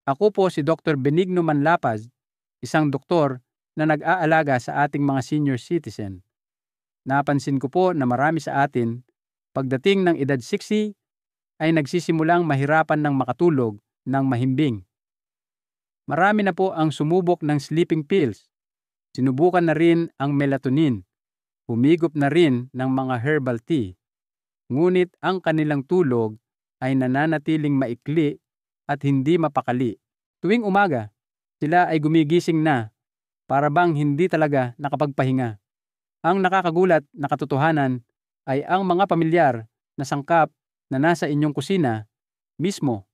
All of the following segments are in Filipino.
Ako po si Dr. Benigno Manlapaz, isang doktor na nag-aalaga sa ating mga senior citizen. Napansin ko po na marami sa atin, pagdating ng edad 60, ay nagsisimulang mahirapan ng makatulog ng mahimbing. Marami na po ang sumubok ng sleeping pills. Sinubukan na rin ang melatonin. Humigop na rin ng mga herbal tea. Ngunit ang kanilang tulog ay nananatiling maikli at hindi mapakali. Tuwing umaga, sila ay gumigising na para bang hindi talaga nakapagpahinga. Ang nakakagulat na katotohanan ay ang mga pamilyar na sangkap na nasa inyong kusina mismo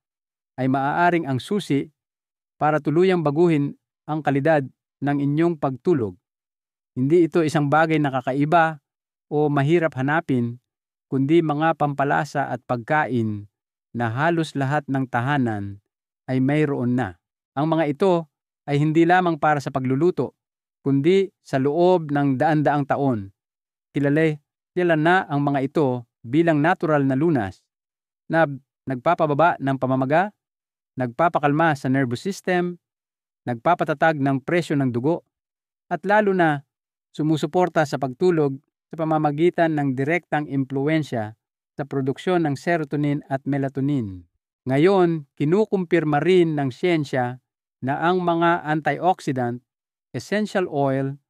ay maaaring ang susi para tuluyang baguhin ang kalidad ng inyong pagtulog. Hindi ito isang bagay na kakaiba o mahirap hanapin, kundi mga pampalasa at pagkain na halos lahat ng tahanan ay mayroon na. Ang mga ito ay hindi lamang para sa pagluluto, kundi sa loob ng daan-daang taon. Kilala na ang mga ito bilang natural na lunas na nagpapababa ng pamamaga, nagpapakalma sa nervous system, nagpapatatag ng presyo ng dugo, at lalo na sumusuporta sa pagtulog sa pamamagitan ng direktang impluwensya sa produksyon ng serotonin at melatonin. Ngayon, kinukumpirma rin ng siyensya na ang mga antioxidant, essential oil,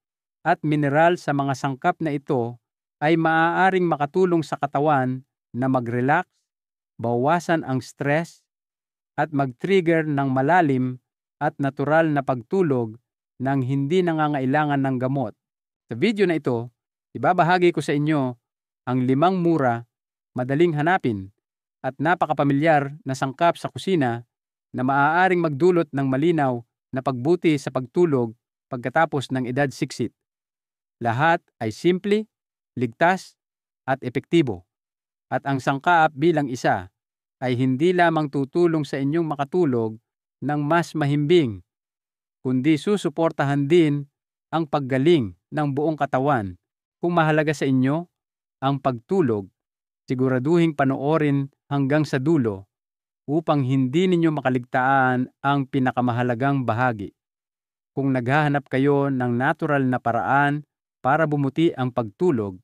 at mineral sa mga sangkap na ito ay maaaring makatulong sa katawan na mag-relax, bawasan ang stress, at mag-trigger ng malalim at natural na pagtulog nang hindi nangangailangan ng gamot. Sa video na ito, ibabahagi ko sa inyo ang 5 mura, madaling hanapin, at napakapamilyar na sangkap sa kusina na maaaring magdulot ng malinaw na pagbuti sa pagtulog pagkatapos ng edad 60. Lahat ay simple, ligtas, at epektibo. At ang sangkap bilang isa ay hindi lamang tutulong sa inyong makatulog ng mas mahimbing, kundi susuportahan din ang paggaling ng buong katawan. Kung mahalaga sa inyo ang pagtulog, siguraduhing panoorin hanggang sa dulo upang hindi ninyo makaligtaan ang pinakamahalagang bahagi. Kung naghahanap kayo ng natural na paraan para bumuti ang pagtulog,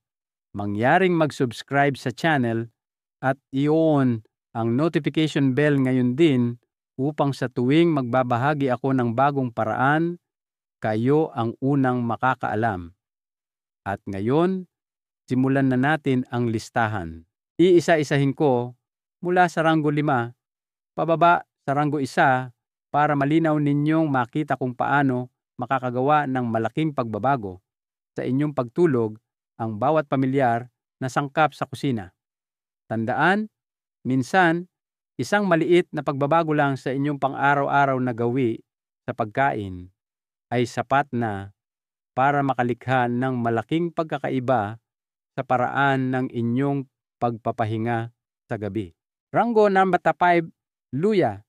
mangyaring mag-subscribe sa channel at i-on ang notification bell ngayon din upang sa tuwing magbabahagi ako ng bagong paraan, kayo ang unang makakaalam. At ngayon, simulan na natin ang listahan. Iisa-isahin ko mula sa ranggo 5, pababa sa ranggo 1 para malinaw ninyong makita kung paano makakagawa ng malaking pagbabago sa inyong pagtulog ang bawat pamilyar na sangkap sa kusina. Tandaan, minsan, isang maliit na pagbabago lang sa inyong pang-araw-araw na gawi sa pagkain ay sapat na para makalikha ng malaking pagkakaiba sa paraan ng inyong pagpapahinga sa gabi. Ranggo number 5, luya.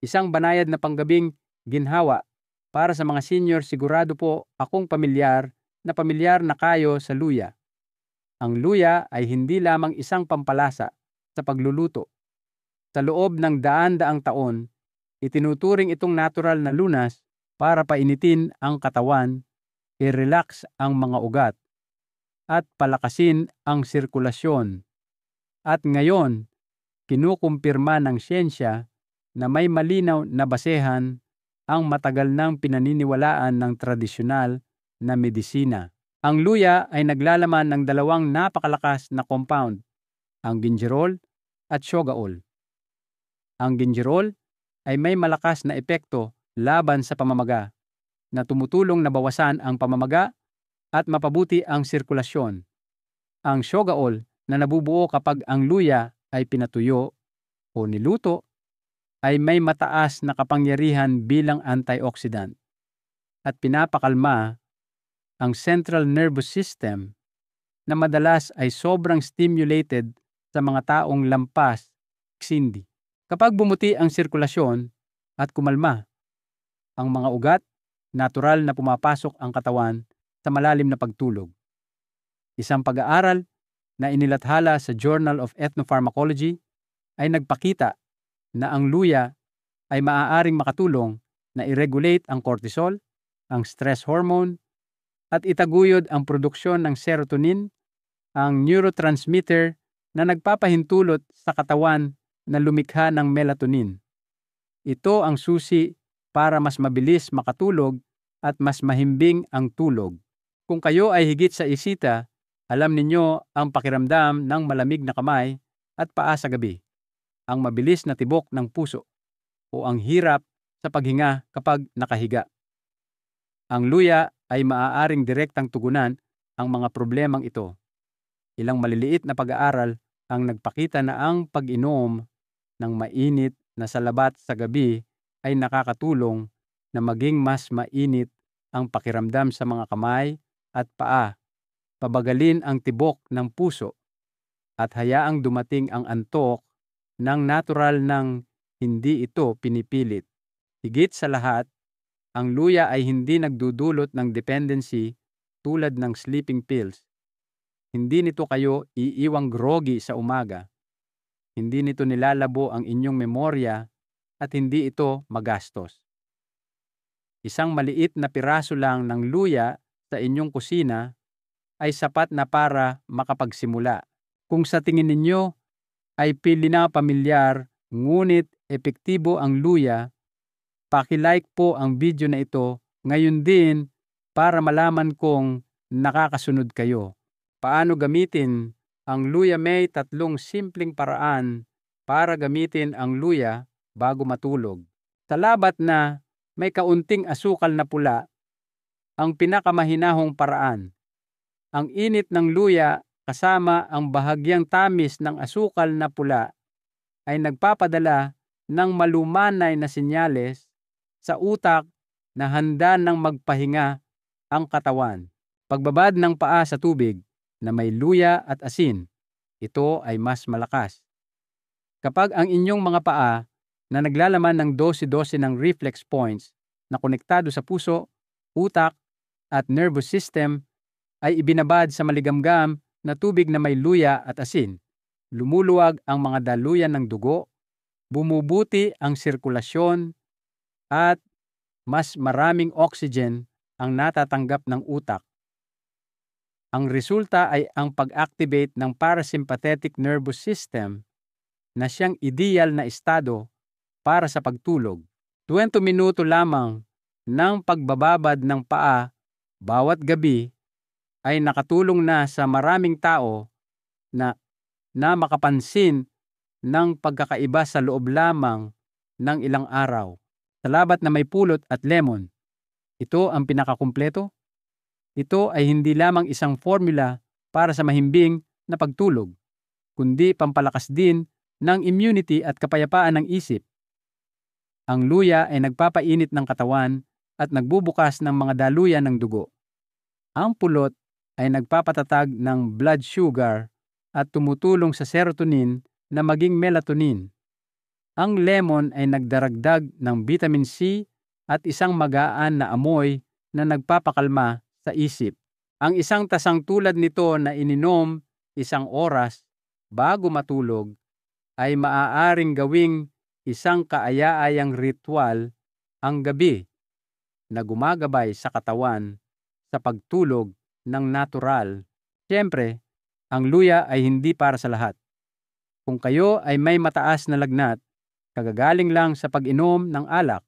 Isang banayad na panggabing ginhawa para sa mga senior. Sigurado po akong pamilyar na kayo sa luya. Ang luya ay hindi lamang isang pampalasa sa pagluluto. Sa loob ng daan-daang taon, itinuturing itong natural na lunas para painitin ang katawan, i-relax ang mga ugat, at palakasin ang sirkulasyon. At ngayon, kinukumpirma ng siyensya na may malinaw na basehan ang matagal nang pinaniniwalaan ng tradisyonal na medisina. Ang luya ay naglalaman ng 2 napakalakas na compound, ang gingerol at shogaol. Ang gingerol ay may malakas na epekto laban sa pamamaga na tumutulong na bawasan ang pamamaga at mapabuti ang sirkulasyon. Ang shogaol na nabubuo kapag ang luya ay pinatuyo o niluto ay may mataas na kapangyarihan bilang antioxidant at pinapakalma ang central nervous system na madalas ay sobrang stimulated sa mga taong lampas sindi. Kapag bumuti ang sirkulasyon at kumalma ang mga ugat, natural na pumapasok ang katawan sa malalim na pagtulog. Isang pag-aaral na inilathala sa Journal of Ethnopharmacology ay nagpakita na ang luya ay maaaring makatulong na i-regulate ang cortisol, ang stress hormone, at itaguyod ang produksyon ng serotonin, ang neurotransmitter na nagpapahintulot sa katawan na lumikha ng melatonin. Ito ang susi para mas mabilis makatulog at mas mahimbing ang tulog. Kung kayo ay higit sa isita, alam ninyo ang pakiramdam ng malamig na kamay at paa sa gabi, ang mabilis na tibok ng puso, o ang hirap sa paghinga kapag nakahiga. Ang luya ay maaaring direktang tugunan ang mga problemang ito. Ilang maliliit na pag-aaral ang nagpakita na ang pag-inom ng mainit na salabat sa gabi ay nakakatulong na maging mas mainit ang pakiramdam sa mga kamay at paa, pabagalin ang tibok ng puso, at hayaang dumating ang antok ng natural nang hindi ito pinipilit. Higit sa lahat, ang luya ay hindi nagdudulot ng dependency tulad ng sleeping pills. Hindi nito kayo iiwang groggy sa umaga. Hindi nito nilalabo ang inyong memorya at hindi ito magastos. Isang maliit na piraso lang ng luya sa inyong kusina ay sapat na para makapagsimula. Kung sa tingin ninyo ay pili na pamilyar ngunit epektibo ang luya, paki-like po ang video na ito ngayon din para malaman kung nakakasunod kayo. Paano gamitin ang luya? May 3 simpleng paraan para gamitin ang luya bago matulog. Salabat na may kaunting asukal na pula, ang pinakamahinahong paraan. Ang init ng luya kasama ang bahagyang tamis ng asukal na pula ay nagpapadala ng malumanay na senyales sa utak na handa ng magpahinga ang katawan. Pagbabad ng paa sa tubig na may luya at asin, ito ay mas malakas. Kapag ang inyong mga paa na naglalaman ng 12 ng reflex points na konektado sa puso, utak, at nervous system ay ibinabad sa maligamgam na tubig na may luya at asin, lumuluwag ang mga daluyan ng dugo, bumubuti ang sirkulasyon, at mas maraming oxygen ang natatanggap ng utak. Ang resulta ay ang pag-activate ng parasympathetic nervous system na siyang ideal na estado para sa pagtulog. 20 minuto lamang ng pagbababad ng paa bawat gabi ay nakatulong na sa maraming tao na makapansin ng pagkakaiba sa loob lamang ng ilang araw. Salabat na may pulot at lemon. Ito ang pinakakumpleto. Ito ay hindi lamang isang formula para sa mahimbing na pagtulog, kundi pampalakas din ng immunity at kapayapaan ng isip. Ang luya ay nagpapainit ng katawan at nagbubukas ng mga daluyan ng dugo. Ang pulot ay nagpapatatag ng blood sugar at tumutulong sa serotonin na maging melatonin. Ang lemon ay nagdaragdag ng vitamin C at isang magaan na amoy na nagpapakalma sa isip. Ang isang tasang tulad nito na ininom 1 oras bago matulog ay maaaring gawing isang kaaya-ayang ritual ang gabi na gumagabay sa katawan sa pagtulog ng natural. Siyempre, ang luya ay hindi para sa lahat. Kung kayo ay may mataas na lagnat, kagagaling lang sa pag-inom ng alak,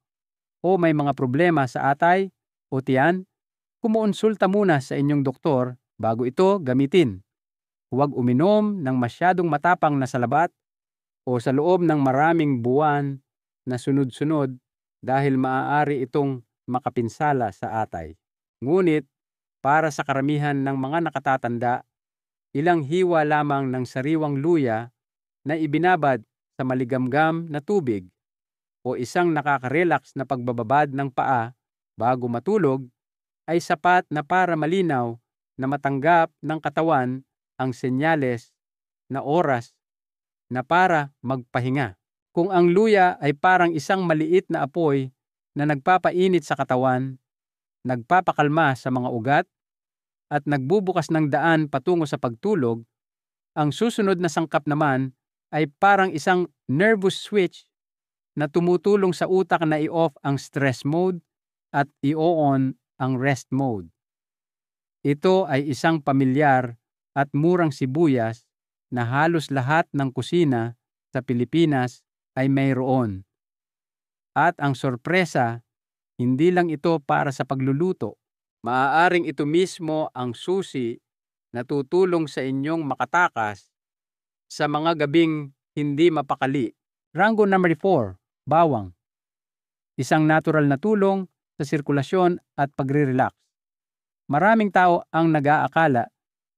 o may mga problema sa atay o tiyan, kumuonsulta muna sa inyong doktor bago ito gamitin. Huwag uminom ng masyadong matapang na salabat o sa loob ng maraming buwan na sunod-sunod dahil maaari itong makapinsala sa atay. Ngunit, para sa karamihan ng mga nakatatanda, ilang hiwa lamang ng sariwang luya na ibinabad sa maligamgam na tubig o isang nakaka-relax na pagbababad ng paa bago matulog ay sapat na para malinaw na matanggap ng katawan ang senyales na oras na para magpahinga. Kung ang luya ay parang isang maliit na apoy na nagpapainit sa katawan, nagpapakalma sa mga ugat, at nagbubukas ng daan patungo sa pagtulog, ang susunod na sangkap naman ay parang isang nervous switch na tumutulong sa utak na i-off ang stress mode at i-on ang rest mode. Ito ay isang pamilyar at murang sibuyas na halos lahat ng kusina sa Pilipinas ay mayroon. At ang sorpresa, hindi lang ito para sa pagluluto. Maaaring ito mismo ang susi na tutulong sa inyong makatakas sa mga gabing hindi mapakali. Rango number 4, bawang. Isang natural na tulong sa sirkulasyon at pagre-relax. Maraming tao ang nag-aakala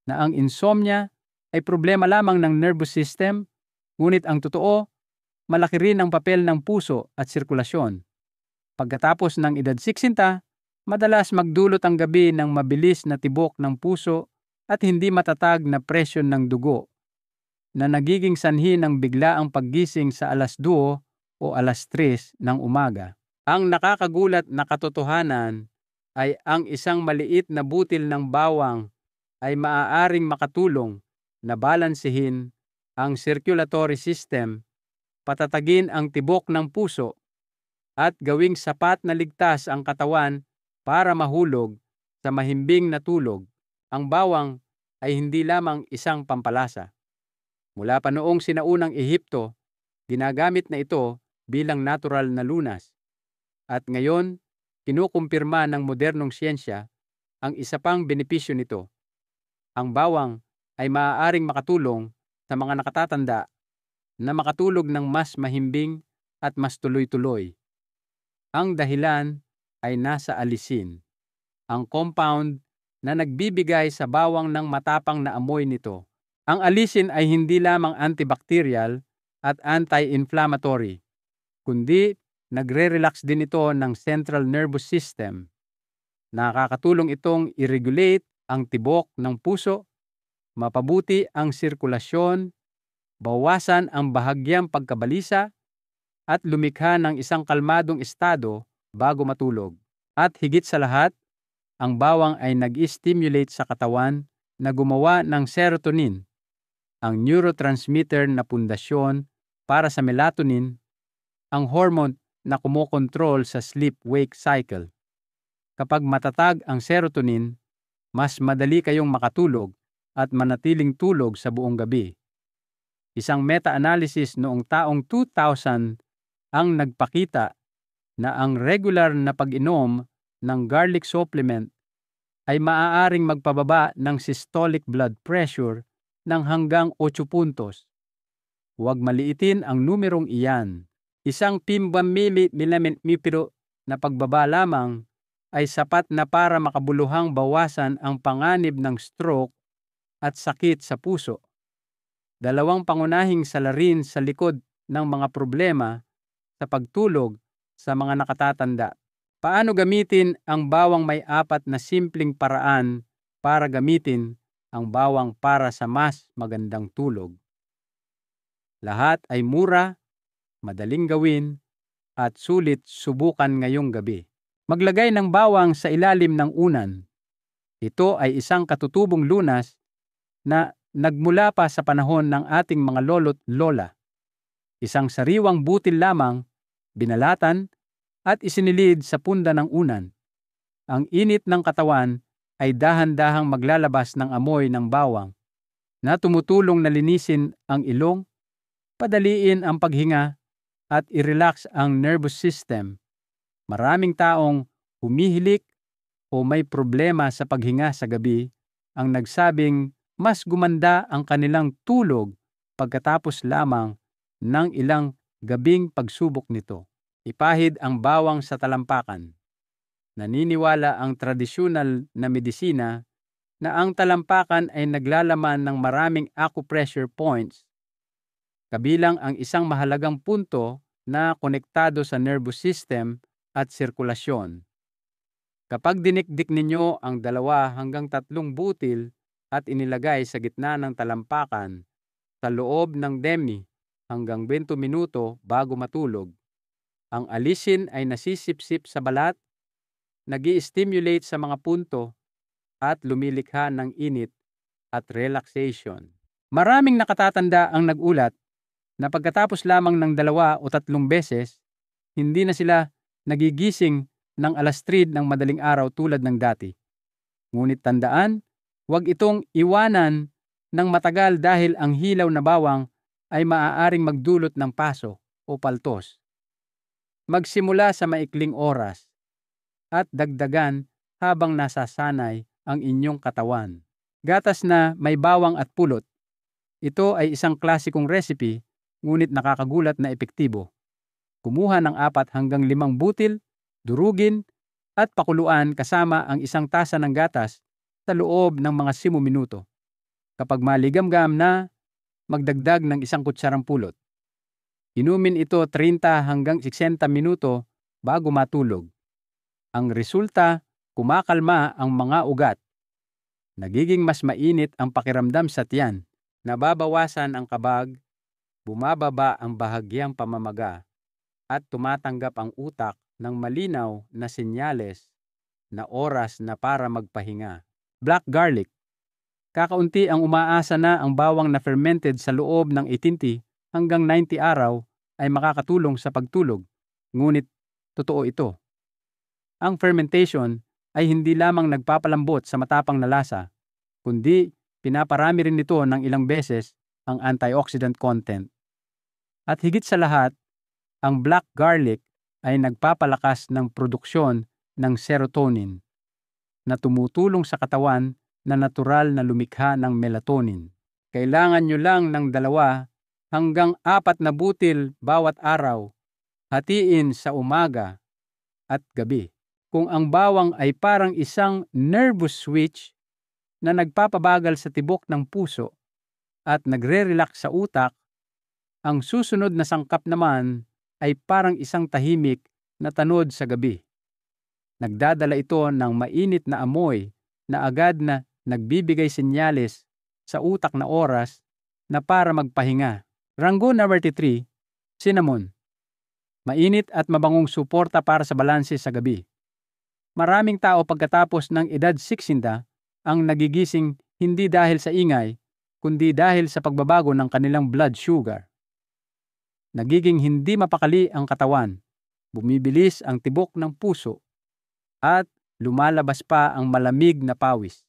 na ang insomnia ay problema lamang ng nervous system, ngunit ang totoo, malaki rin ang papel ng puso at sirkulasyon. Pagkatapos ng edad 60, madalas magdulot ang gabi ng mabilis na tibok ng puso at hindi matatag na presyon ng dugo na nagiging sanhi ng biglaang paggising sa alas 2 o alas 3 ng umaga. Ang nakakagulat na katotohanan ay ang isang maliit na butil ng bawang ay maaaring makatulong na balansehin ang circulatory system, patatagin ang tibok ng puso, at gawing sapat na ligtas ang katawan para mahulog sa mahimbing na tulog. Ang bawang ay hindi lamang isang pampalasa. Mula pa noong sinaunang Ehipto, ginagamit na ito bilang natural na lunas. At ngayon, kinukumpirma ng modernong siyensya ang isa pang benepisyo nito. Ang bawang ay maaaring makatulong sa mga nakatatanda na makatulog ng mas mahimbing at mas tuloy-tuloy. Ang dahilan ay nasa alisin, ang compound na nagbibigay sa bawang ng matapang na amoy nito. Ang alisin ay hindi lamang antibacterial at anti-inflammatory, kundi nagre-relax din ito ng central nervous system. Nakakatulong itong i-regulate ang tibok ng puso, mapabuti ang sirkulasyon, bawasan ang bahagyang pagkabalisa, at lumikha ng isang kalmadong estado bago matulog. At higit sa lahat, ang bawang ay nag-stimulate sa katawan na gumawa ng serotonin, ang neurotransmitter na pundasyon para sa melatonin, ang hormone na kumokontrol sa sleep-wake cycle. Kapag matatag ang serotonin, mas madali kayong makatulog at manatiling tulog sa buong gabi. Isang meta-analysis noong taong 2000 ang nagpakita na ang regular na pag-inom ng garlic supplement ay maaaring magpababa ng systolic blood pressure ng hanggang 8 puntos. Huwag maliitin ang numerong iyan. Isang 5 mmHg na pagbaba lamang ay sapat na para makabuluhang bawasan ang panganib ng stroke at sakit sa puso. Dalawang pangunahing salarin sa likod ng mga problema sa pagtulog sa mga nakatatanda. Paano gamitin ang bawang? May 4 na simpleng paraan para gamitin ang bawang para sa mas magandang tulog. Lahat ay mura, madaling gawin, at sulit subukan ngayong gabi. Maglagay ng bawang sa ilalim ng unan. Ito ay isang katutubong lunas na nagmula pa sa panahon ng ating mga lolo't lola. Isang sariwang butil lamang, binalatan, at isinilid sa punda ng unan. Ang init ng katawan ay dahan-dahang maglalabas ng amoy ng bawang na tumutulong na linisin ang ilong, padaliin ang paghinga, at i-relax ang nervous system. Maraming taong humihilik o may problema sa paghinga sa gabi ang nagsabing mas gumanda ang kanilang tulog pagkatapos lamang ng ilang gabing pagsubok nito. Ipahid ang bawang sa talampakan. Naniniwala ang tradisyonal na medisina na ang talampakan ay naglalaman ng maraming acupressure points, kabilang ang isang mahalagang punto na konektado sa nervous system at sirkulasyon. Kapag dinikdik ninyo ang 2 hanggang 3 butil at inilagay sa gitna ng talampakan sa loob ng 10 hanggang 20 minuto bago matulog, ang alisin ay nasisipsip sa balat, nag-i-stimulate sa mga punto, at lumilikha ng init at relaxation. Maraming nakatatanda ang nagulat na pagkatapos lamang ng 2 o 3 beses Hindi na sila nagigising ng alas 3 ng madaling araw tulad ng dati. Ngunit tandaan, huwag itong iwanan ng matagal dahil ang hilaw na bawang ay maaaring magdulot ng paso o paltos. Magsimula sa maikling oras at dagdagan habang nasasanay ang inyong katawan. Gatas na may bawang at pulot. Ito ay isang klasikong recipe ngunit nakakagulat na epektibo. Kumuha ng 4 hanggang 5 butil, durugin at pakuluan kasama ang 1 tasa ng gatas sa loob ng mga 5 minuto. Kapag maligamgam na, magdagdag ng 1 kutsarang pulot. Inumin ito 30 hanggang 60 minuto bago matulog. Ang resulta, kumakalma ang mga ugat. Nagiging mas mainit ang pakiramdam sa tiyan. Nababawasan ang kabag, bumababa ang bahagyang pamamaga, at tumatanggap ang utak ng malinaw na senyales na oras na para magpahinga. Black garlic. Kakaunti ang umaasa na ang bawang na fermented sa loob ng 80 hanggang 90 araw ay makakatulong sa pagtulog. Ngunit totoo ito. Ang fermentation ay hindi lamang nagpapalambot sa matapang na lasa, kundi pinaparami rin nito ng ilang beses ang antioxidant content. At higit sa lahat, ang black garlic ay nagpapalakas ng produksyon ng serotonin na tumutulong sa katawan na natural na lumikha ng melatonin. Kailangan nyo lang ng 2 hanggang 4 na butil bawat araw, hatiin sa umaga at gabi. Kung ang bawang ay parang isang nervous switch na nagpapabagal sa tibok ng puso at nagre-relax sa utak, ang susunod na sangkap naman ay parang isang tahimik na tanod sa gabi. Nagdadala ito ng mainit na amoy na agad na nagbibigay senyales sa utak na oras na para magpahinga. Ranggo number 3, cinnamon. Mainit at mabangong suporta para sa balanse sa gabi. Maraming tao pagkatapos ng edad 60 ang nagigising hindi dahil sa ingay, kundi dahil sa pagbabago ng kanilang blood sugar. Nagiging hindi mapakali ang katawan, bumibilis ang tibok ng puso, at lumalabas pa ang malamig na pawis.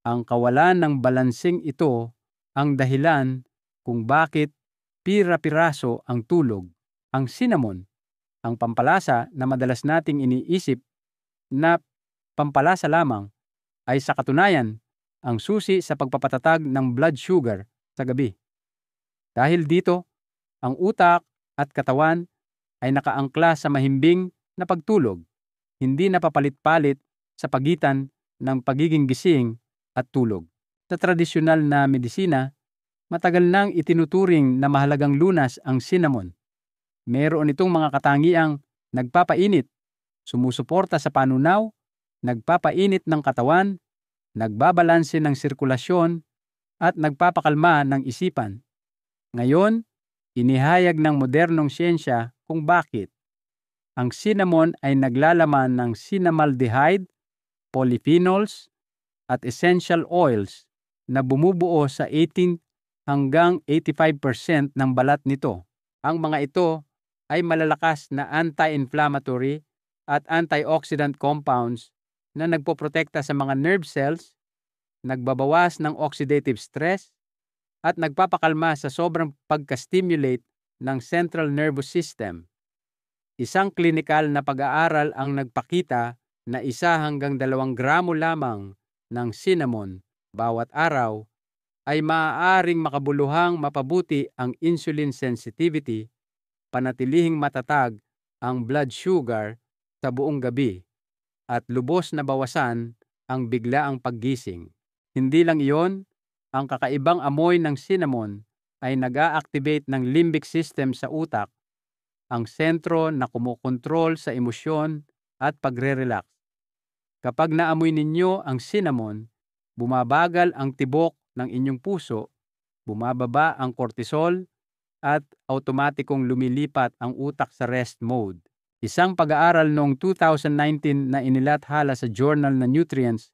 Ang kawalan ng balansing ito ang dahilan kung bakit pira-piraso ang tulog. Ang cinnamon, ang pampalasa na madalas nating iniisip na pampalasa lamang, ay sa katunayan ang susi sa pagpapatatag ng blood sugar sa gabi. Dahil dito, ang utak at katawan ay nakaangkla sa mahimbing na pagtulog, hindi napapalit-palit sa pagitan ng pagiging gising at tulog. Sa tradisyonal na medisina, matagal nang itinuturing na mahalagang lunas ang cinnamon. Meron itong mga katangiang nagpapainit, sumusuporta sa panunaw, nagpapainit ng katawan, nagbabalanse ng sirkulasyon, at nagpapakalma ng isipan. Ngayon, inihayag ng modernong siyensya kung bakit. Ang cinnamon ay naglalaman ng cinnamaldehyde, polyphenols, at essential oils na bumubuo sa 18 hanggang 85% ng balat nito. Ang mga ito ay malalakas na anti-inflammatory at antioxidant compounds na nagpoprotekta sa mga nerve cells, nagbabawas ng oxidative stress, at nagpapakalma sa sobrang pagka-stimulate ng central nervous system. Isang klinikal na pag-aaral ang nagpakita na 1 hanggang 2 gramo lamang ng cinnamon bawat araw ay maaaring makabuluhang mapabuti ang insulin sensitivity, panatilihing matatag ang blood sugar sa buong gabi, at lubos na bawasan ang biglaang paggising. Hindi lang iyon, ang kakaibang amoy ng cinnamon ay nag-a-activate ng limbic system sa utak, ang sentro na kumokontrol sa emosyon at pagre-relax. Kapag naamoy ninyo ang cinnamon, bumabagal ang tibok ng inyong puso, bumababa ang cortisol, at automatikong lumilipat ang utak sa rest mode. Isang pag-aaral noong 2019 na inilathala sa journal na Nutrients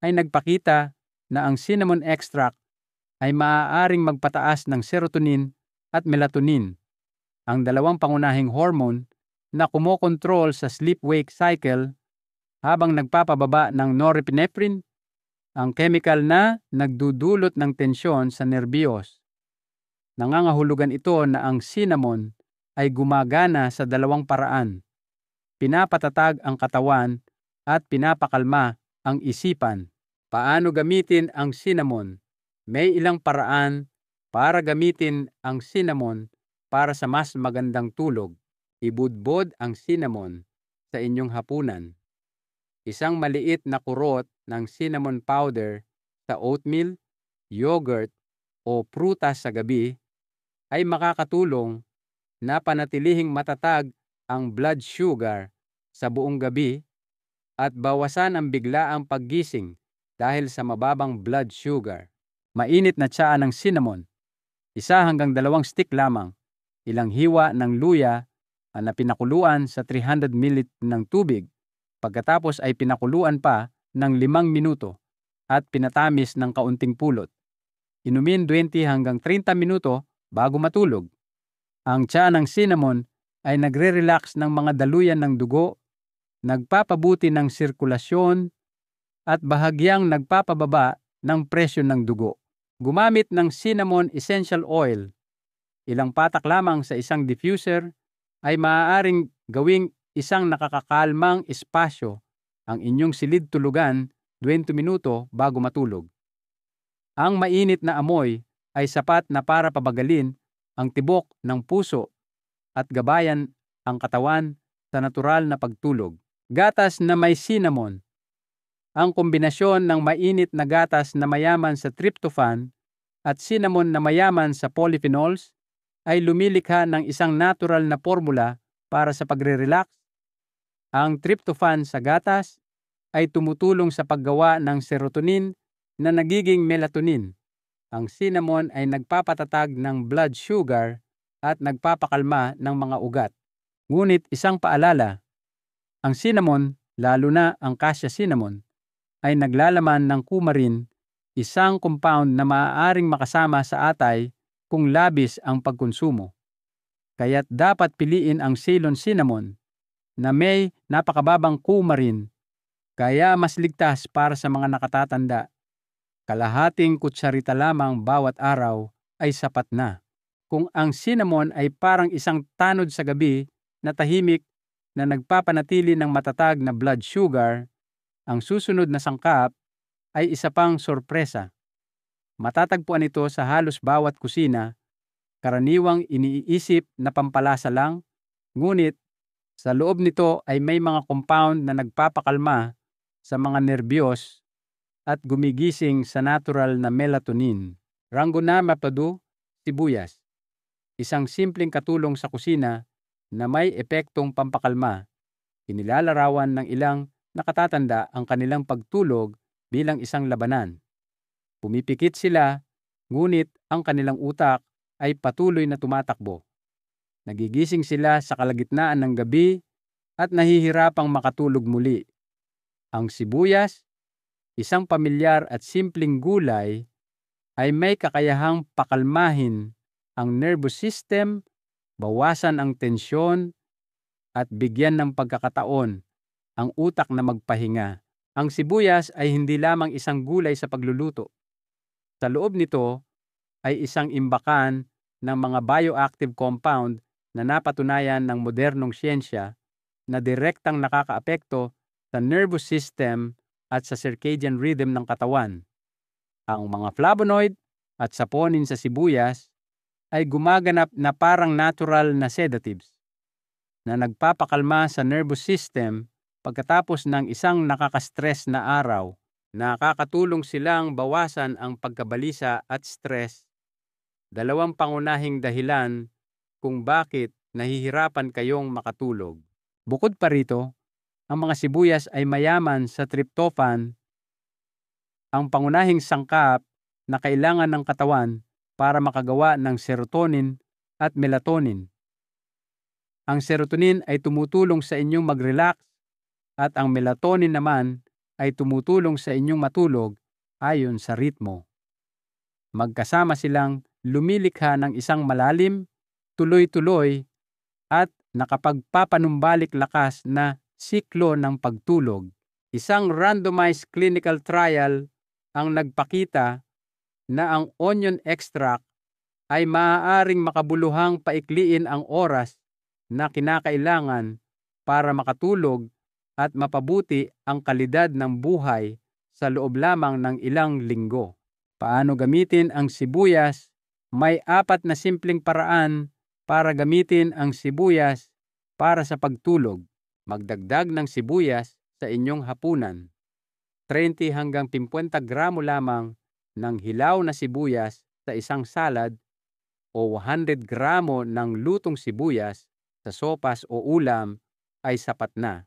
ay nagpakita na ang cinnamon extract ay maaaring magpataas ng serotonin at melatonin, ang dalawang pangunahing hormone na kumokontrol sa sleep-wake cycle habang nagpapababa ng norepinephrine, ang chemical na nagdudulot ng tensyon sa nerbiyos. Nangangahulugan ito na ang cinnamon ay gumagana sa dalawang paraan. Pinapatatag ang katawan at pinapakalma ang isipan. Paano gamitin ang cinnamon? May ilang paraan para gamitin ang cinnamon para sa mas magandang tulog. Ibudbod ang cinnamon sa inyong hapunan. Isang maliit na kurot ng cinnamon powder sa oatmeal, yogurt o prutas sa gabi ay makakatulong na panatilihing matatag ang blood sugar sa buong gabi at bawasan ang biglaang paggising dahil sa mababang blood sugar. Mainit na tsaa ng cinnamon. 1 hanggang 2 stick lamang. Ilang hiwa ng luya na pinakuluan sa 300 ml ng tubig. Pagkatapos ay pinakuluan pa ng 5 minuto at pinatamis ng kaunting pulot. Inumin 20 hanggang 30 minuto bago matulog. Ang tsaa ng cinnamon ay nagre-relax ng mga daluyan ng dugo, nagpapabuti ng sirkulasyon, at bahagyang nagpapababa ng presyon ng dugo. Gumamit ng cinnamon essential oil. Ilang patak lamang sa isang diffuser ay maaaring gawing isang nakakakalmang espasyo ang inyong silid tulugan 20 minuto bago matulog. Ang mainit na amoy ay sapat na para pabagalin ang tibok ng puso at gabayan ang katawan sa natural na pagtulog. Gatas na may cinnamon. Ang kombinasyon ng mainit na gatas na mayaman sa tryptophan at cinnamon na mayaman sa polyphenols ay lumilikha ng isang natural na formula para sa pagre-relax. Ang tryptophan sa gatas ay tumutulong sa paggawa ng serotonin na nagiging melatonin. Ang cinnamon ay nagpapatatag ng blood sugar at nagpapakalma ng mga ugat. Ngunit isang paalala, ang cinnamon, lalo na ang cassia cinnamon, ay naglalaman ng coumarin, isang compound na maaaring makasama sa atay kung labis ang pagkonsumo. Kaya't dapat piliin ang Ceylon cinnamon na may napakababang coumarin, kaya mas ligtas para sa mga nakatatanda. Kalahating kutsarita lamang bawat araw ay sapat na. Kung ang cinnamon ay parang isang tanod sa gabi na tahimik na nagpapanatili ng matatag na blood sugar, ang susunod na sangkap ay isa pang sorpresa. Matatagpuan ito sa halos bawat kusina, karaniwang iniisip na pampalasa lang, ngunit sa loob nito ay may mga compound na nagpapakalma sa mga nerbiyos at gumigising sa natural na melatonin. Ranguna mapadu, sibuyas. Isang simpleng katulong sa kusina na may epektong pampakalma. Inilalarawan ng ilang nakatatanda ang kanilang pagtulog bilang isang labanan. Pumipikit sila, ngunit ang kanilang utak ay patuloy na tumatakbo. Nagigising sila sa kalagitnaan ng gabi at nahihirapang makatulog muli. Ang sibuyas, isang pamilyar at simpleng gulay, ay may kakayahang pakalmahin ang nervous system, bawasan ang tensyon, at bigyan ng pagkakataon ang utak na magpahinga. Ang sibuyas ay hindi lamang isang gulay sa pagluluto. Sa loob nito ay isang imbakan ng mga bioactive compound na napatunayan ng modernong siyensya na direktang nakakaapekto sa nervous system at sa circadian rhythm ng katawan. Ang mga flavonoid at saponin sa sibuyas ay gumaganap na parang natural na sedatives na nagpapakalma sa nervous system pagkatapos ng isang nakaka-stress na araw. Nakakatulong silang bawasan ang pagkabalisa at stress, dalawang pangunahing dahilan kung bakit nahihirapan kayong makatulog. Bukod pa rito, ang mga sibuyas ay mayaman sa tryptophan, ang pangunahing sangkap na kailangan ng katawan para makagawa ng serotonin at melatonin. Ang serotonin ay tumutulong sa inyong mag-relax at ang melatonin naman ay tumutulong sa inyong matulog ayon sa ritmo. Magkasama silang lumilikha ng isang malalim, tuloy-tuloy at nakapagpapanumbalik lakas na siklo ng pagtulog. Isang randomized clinical trial ang nagpakita na ang onion extract ay maaaring makabuluhang paikliin ang oras na kinakailangan para makatulog at mapabuti ang kalidad ng buhay sa loob lamang ng ilang linggo. Paano gamitin ang sibuyas? May 4 na simpleng paraan para gamitin ang sibuyas para sa pagtulog. Magdagdag ng sibuyas sa inyong hapunan. 30 hanggang 50 gramo lamang ng hilaw na sibuyas sa isang salad o 100 gramo ng lutong sibuyas sa sopas o ulam ay sapat na.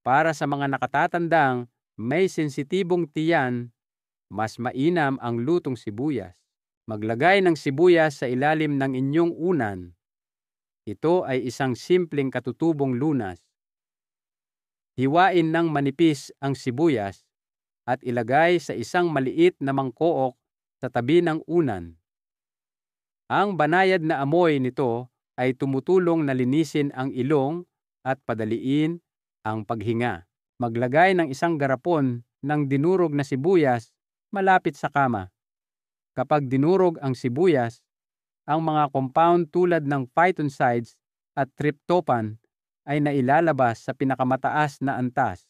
Para sa mga nakatatandang may sensitibong tiyan, mas mainam ang lutong sibuyas. Maglagay ng sibuyas sa ilalim ng inyong unan. Ito ay isang simpleng katutubong lunas. Hiwain ng manipis ang sibuyas at ilagay sa isang maliit na mangkook sa tabi ng unan. Ang banayad na amoy nito ay tumutulong na linisin ang ilong at padaliin ang paghinga. Maglagay ng isang garapon ng dinurog na sibuyas malapit sa kama. Kapag dinurog ang sibuyas, ang mga compound tulad ng phytoncides at tryptophan ay nailalabas sa pinakamataas na antas.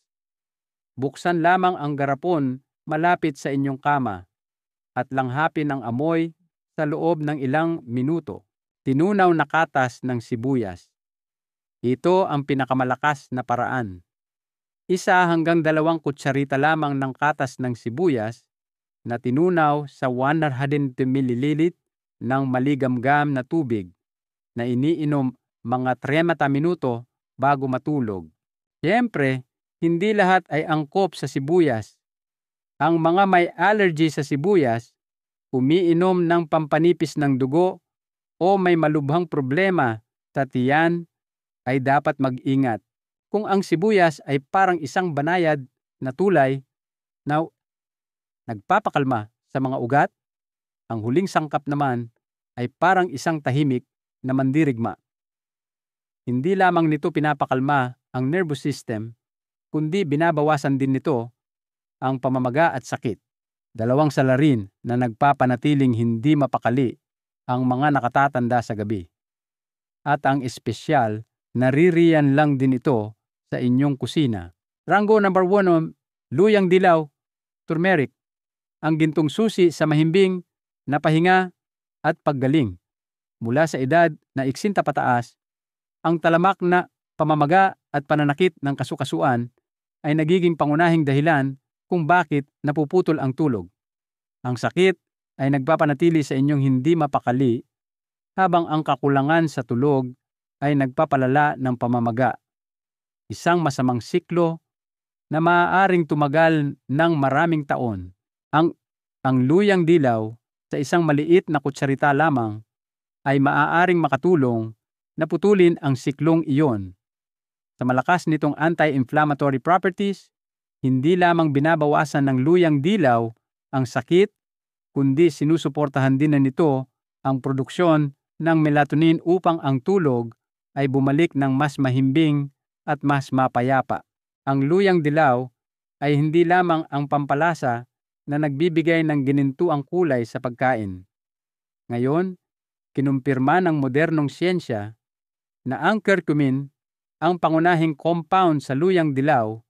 Buksan lamang ang garapon malapit sa inyong kama at langhapin ang amoy sa loob ng ilang minuto. Tinunaw na katas ng sibuyas. Ito ang pinakamalakas na paraan. 1 hanggang 2 kutsarita lamang ng katas ng sibuyas na tinunaw sa 100 ml ng maligamgam na tubig na iniinom mga 30 minuto bago matulog. Siyempre, hindi lahat ay angkop sa sibuyas. Ang mga may allergy sa sibuyas, umiinom ng pampanipis ng dugo o may malubhang problema sa tiyan ay dapat mag-ingat. Kung ang sibuyas ay parang isang banayad na tulay na nagpapakalma sa mga ugat, ang huling sangkap naman ay parang isang tahimik na mandirigma. Hindi lamang nito pinapakalma ang nervous system, kundi binabawasan din nito ang pamamaga at sakit. 2 salarin na nagpapanatiling hindi mapakali ang mga nakatatanda sa gabi. At ang espesyal, naririyan lang din ito sa inyong kusina. Rango number 1, luyang dilaw, turmeric, ang gintong susi sa mahimbing na pahinga at paggaling. Mula sa edad na 60 pataas, ang talamak na pamamaga at pananakit ng kasukasuan ay nagiging pangunahing dahilan kung bakit napuputol ang tulog. Ang sakit ay nagpapanatili sa inyong hindi mapakali habang ang kakulangan sa tulog ay nagpapalala ng pamamaga. Isang masamang siklo na maaaring tumagal ng maraming taon. Ang luyang dilaw sa isang maliit na kutsarita lamang ay maaaring makatulong na putulin ang siklong iyon. Sa malakas nitong anti-inflammatory properties, hindi lamang binabawasan ng luyang dilaw ang sakit, kundi sinusuportahan din na nito ang produksyon ng melatonin upang ang tulog ay bumalik ng mas mahimbing at mas mapayapa. Ang luyang dilaw ay hindi lamang ang pampalasa na nagbibigay ng ginintuang kulay sa pagkain. Ngayon, kinumpirma ng modernong siyensya na ang curcumin, ang pangunahing compound sa luyang dilaw,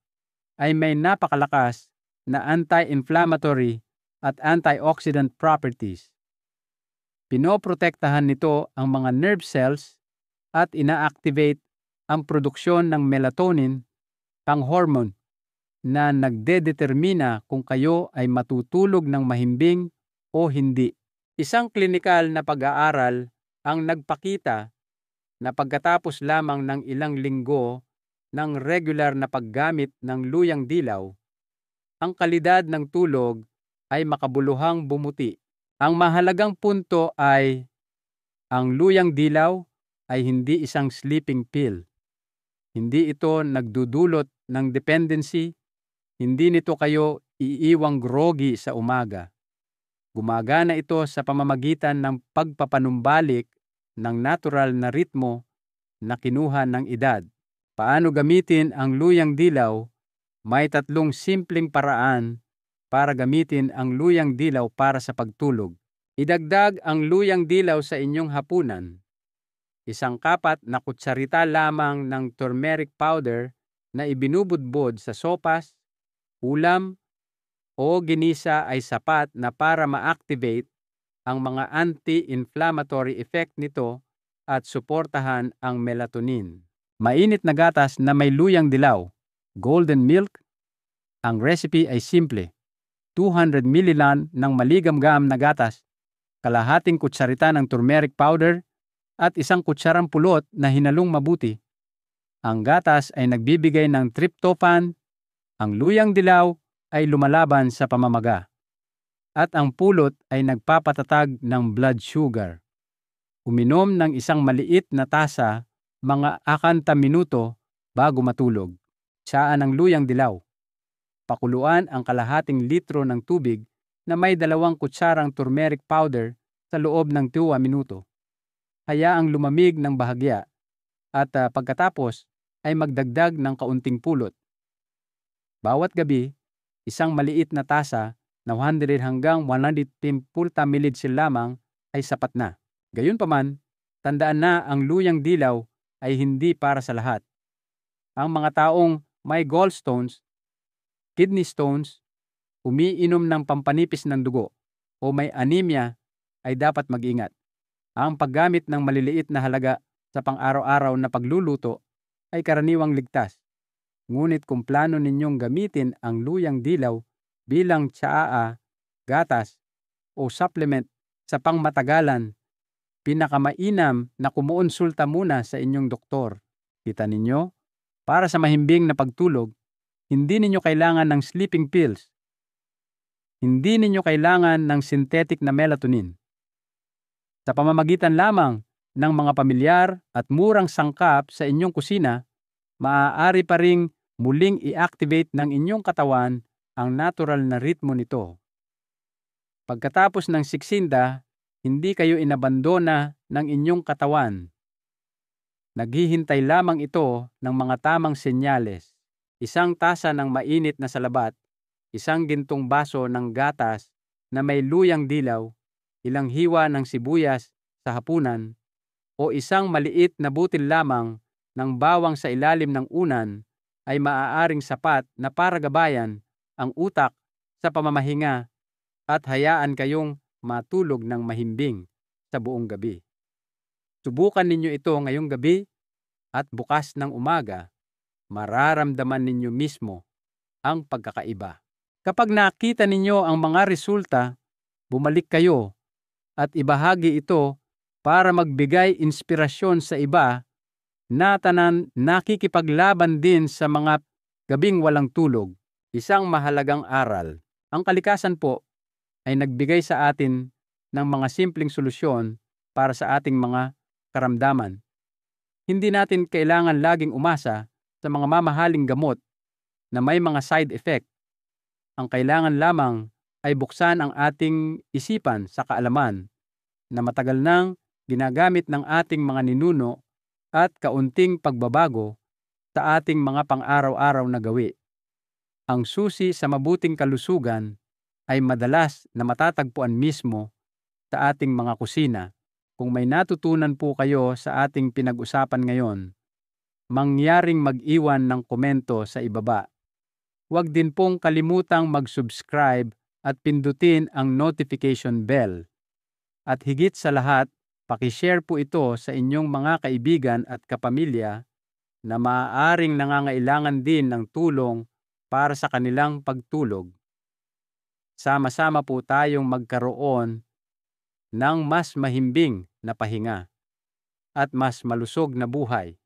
ay may napakalakas na anti-inflammatory at antioxidant properties. Pinoprotektahan nito ang mga nerve cells at ina-activate ang produksyon ng melatonin, pang-hormone, na nagdedetermina kung kayo ay matutulog ng mahimbing o hindi. Isang klinikal na pag-aaral ang nagpakita na pagkatapos lamang ng ilang linggo ng regular na paggamit ng luyang dilaw, ang kalidad ng tulog ay makabuluhang bumuti. Ang mahalagang punto ay ang luyang dilaw ay hindi isang sleeping pill. Hindi ito nagdudulot ng dependency. Hindi nito kayo iiwang groggy sa umaga. Gumagana ito sa pamamagitan ng pagpapanumbalik ng natural na ritmo na kinuha ng edad. Paano gamitin ang luyang dilaw? May 3 simpleng paraan para gamitin ang luyang dilaw para sa pagtulog. Idagdag ang luyang dilaw sa inyong hapunan. 1 kapat na kutsarita lamang ng turmeric powder na ibinubudbod sa sopas, ulam, o ginisa ay sapat na para ma-activate ang mga anti-inflammatory effect nito at suportahan ang melatonin. Mainit na gatas na may luyang dilaw, golden milk. Ang recipe ay simple. 200 ml ng maligamgam na gatas, kalahating kutsarita ng turmeric powder, at 1 kutsarang pulot na hinalong mabuti. Ang gatas ay nagbibigay ng tryptophan, ang luyang dilaw ay lumalaban sa pamamaga, at ang pulot ay nagpapatatag ng blood sugar. Uminom ng 1 maliit na tasa mga 60 minuto bago matulog. Tsaan ng luyang dilaw. Pakuluan ang kalahating litro ng tubig na may 2 kutsarang turmeric powder sa loob ng 2 minuto. Hayaang lumamig ng bahagya at pagkatapos ay magdagdag ng kaunting pulot. Bawat gabi, 1 maliit na tasa na 100 hanggang 150 ml lamang ay sapat na. Gayunpaman, tandaan na ang luyang dilaw ay hindi para sa lahat. Ang mga taong may gallstones, kidney stones, umiinom ng pampanipis ng dugo, o may anemia ay dapat mag-ingat. Ang paggamit ng maliliit na halaga sa pang-araw-araw na pagluluto ay karaniwang ligtas. Ngunit kung plano ninyong gamitin ang luyang dilaw bilang tsaa, gatas, o supplement sa pangmatagalan, pinakamainam na kumuonsulta muna sa inyong doktor. Kita ninyo, para sa mahimbing na pagtulog, hindi ninyo kailangan ng sleeping pills. Hindi ninyo kailangan ng synthetic na melatonin. Sa pamamagitan lamang ng mga pamilyar at murang sangkap sa inyong kusina, maaari pa ring muling i-activate ng inyong katawan ang natural na ritmo nito. Pagkatapos ng siksinda, hindi kayo inabandona ng inyong katawan. Naghihintay lamang ito ng mga tamang senyales. 1 tasa ng mainit na salabat, 1 gintong baso ng gatas na may luyang dilaw, ilang hiwa ng sibuyas sa hapunan, o 1 maliit na butil lamang ng bawang sa ilalim ng unan ay maaaring sapat na para gabayan ang utak sa pamamahinga at hayaan kayong matulog ng mahimbing sa buong gabi. Subukan ninyo ito ngayong gabi at bukas ng umaga, mararamdaman ninyo mismo ang pagkakaiba. Kapag nakita ninyo ang mga resulta, bumalik kayo at ibahagi ito para magbigay inspirasyon sa iba na nakikipaglaban din sa mga gabing walang tulog. Isang mahalagang aral. Ang kalikasan po ay nagbigay sa atin ng mga simpleng solusyon para sa ating mga karamdaman. Hindi natin kailangan laging umasa sa mga mamahaling gamot na may mga side effect. Ang kailangan lamang ay buksan ang ating isipan sa kaalaman na matagal nang ginagamit ng ating mga ninuno at kaunting pagbabago sa ating mga pang-araw-araw na gawi. Ang susi sa mabuting kalusugan ay madalas na matatagpuan mismo sa ating mga kusina. Kung may natutunan po kayo sa ating pinag-usapan ngayon, mangyaring mag-iwan ng komento sa ibaba. Huwag din pong kalimutang mag-subscribe at pindutin ang notification bell. At higit sa lahat, pakishare po ito sa inyong mga kaibigan at kapamilya na maaaring nangangailangan din ng tulong para sa kanilang pagtulog. Sama-sama po tayong magkaroon ng mas mahimbing na pahinga at mas malusog na buhay.